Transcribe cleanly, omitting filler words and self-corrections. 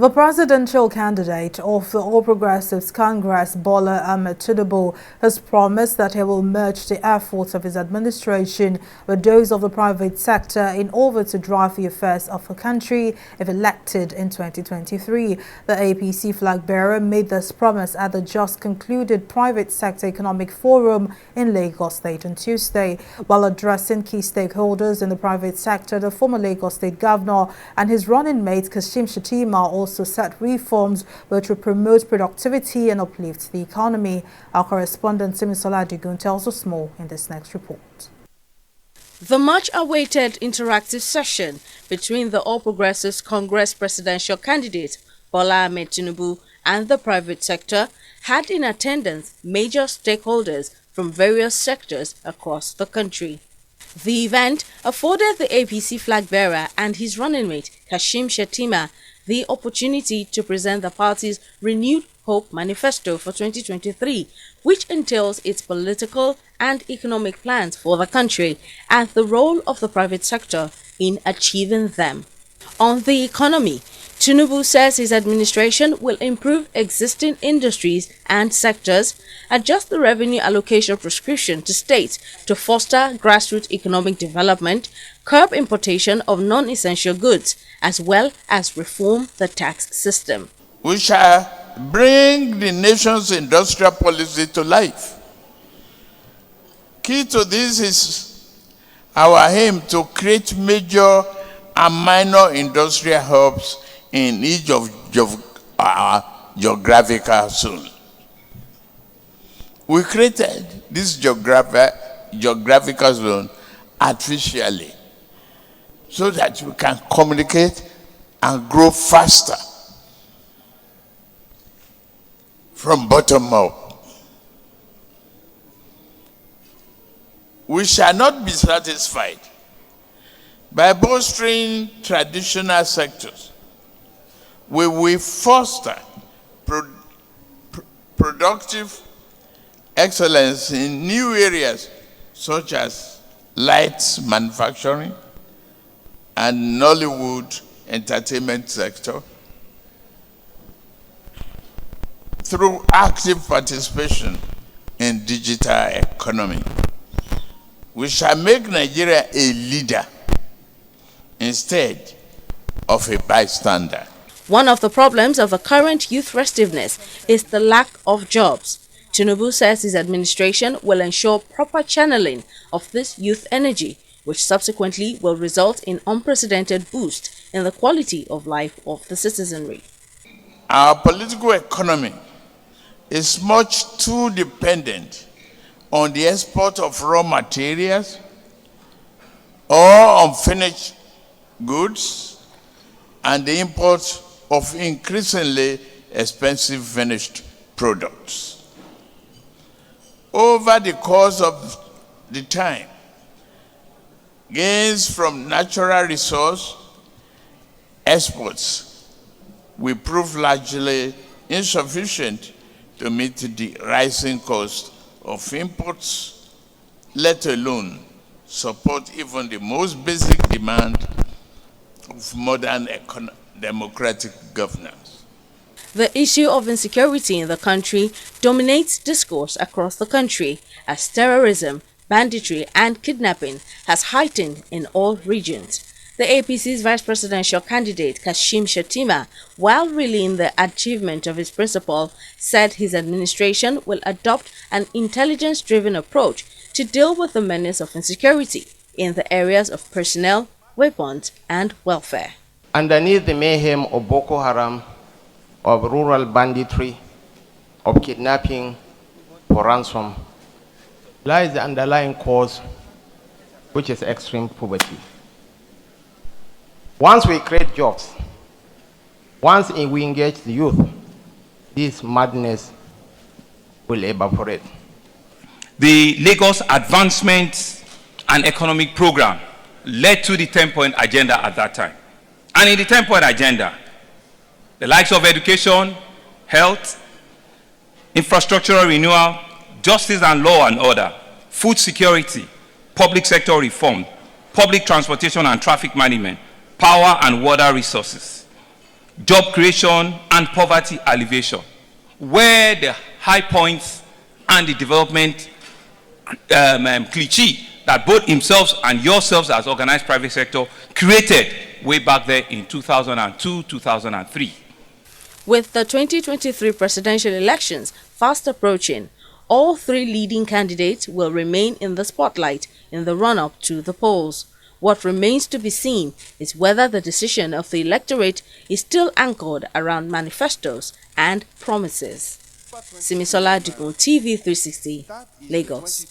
The presidential candidate of the All Progressives Congress, Bola Tinubu, has promised that he will merge the efforts of his administration with those of the private sector in order to drive the affairs of the country if elected in 2023. The APC flag bearer made this promise at the just concluded Private Sector Economic Forum in Lagos State on Tuesday. While addressing key stakeholders in the private sector, the former Lagos State governor and his running mate Kashim Shettima also set reforms which will promote productivity and uplift the economy. Our correspondent Simisola Digun tells us more in this next report. The much-awaited interactive session between the All Progressives Congress presidential candidate Bola Tinubu and the private sector had in attendance major stakeholders from various sectors across the country. The event afforded the APC flag bearer and his running mate Kashim Shettima the opportunity to present the party's renewed hope manifesto for 2023, which entails its political and economic plans for the country and the role of the private sector in achieving them. On the economy, Tinubu says his administration will improve existing industries and sectors, adjust the revenue allocation prescription to states to foster grassroots economic development, curb importation of non-essential goods, as well as reform the tax system. We shall bring the nation's industrial policy to life. Key to this is our aim to create major and minor industrial hubs in each of our geographical zones. We created this geographical zone artificially so that we can communicate and grow faster from bottom up. We shall not be satisfied by bolstering traditional sectors. We will foster productive excellence in new areas such as light manufacturing and Nollywood entertainment sector through active participation in digital economy. We shall make Nigeria a leader instead of a bystander. One of the problems of the current youth restiveness is the lack of jobs. Tinubu says his administration will ensure proper channeling of this youth energy, which subsequently will result in unprecedented boost in the quality of life of the citizenry. Our political economy is much too dependent on the export of raw materials or unfinished goods and the import of increasingly expensive finished products. Over the course of the time, gains from natural resource exports will prove largely insufficient to meet the rising cost of imports, let alone support even the most basic demand of modern democratic governance. The issue of insecurity in the country dominates discourse across the country as terrorism, banditry and kidnapping has heightened in all regions. The APC's vice presidential candidate Kashim Shettima, while relaying the achievement of his principle, said his administration will adopt an intelligence-driven approach to deal with the menace of insecurity in the areas of personnel, weapons and welfare. Underneath the mayhem of Boko Haram, of rural banditry, of kidnapping for ransom, lies the underlying cause, which is extreme poverty. Once we create jobs, once we engage the youth, this madness will evaporate. The Lagos Advancement and Economic Program led to the 10-point agenda at that time. And in the 10-point agenda, the likes of education, health, infrastructural renewal, justice and law and order, food security, public sector reform, public transportation and traffic management, power and water resources. job creation, and poverty alleviation, where the high points and the development cliche that both himself and yourselves as organized private sector created way back there in 2002, 2003. With the 2023 presidential elections fast approaching, all three leading candidates will remain in the spotlight in the run-up to the polls. What remains to be seen is whether the decision of the electorate is still anchored around manifestos and promises. Simisola Digun, TV 360, Lagos.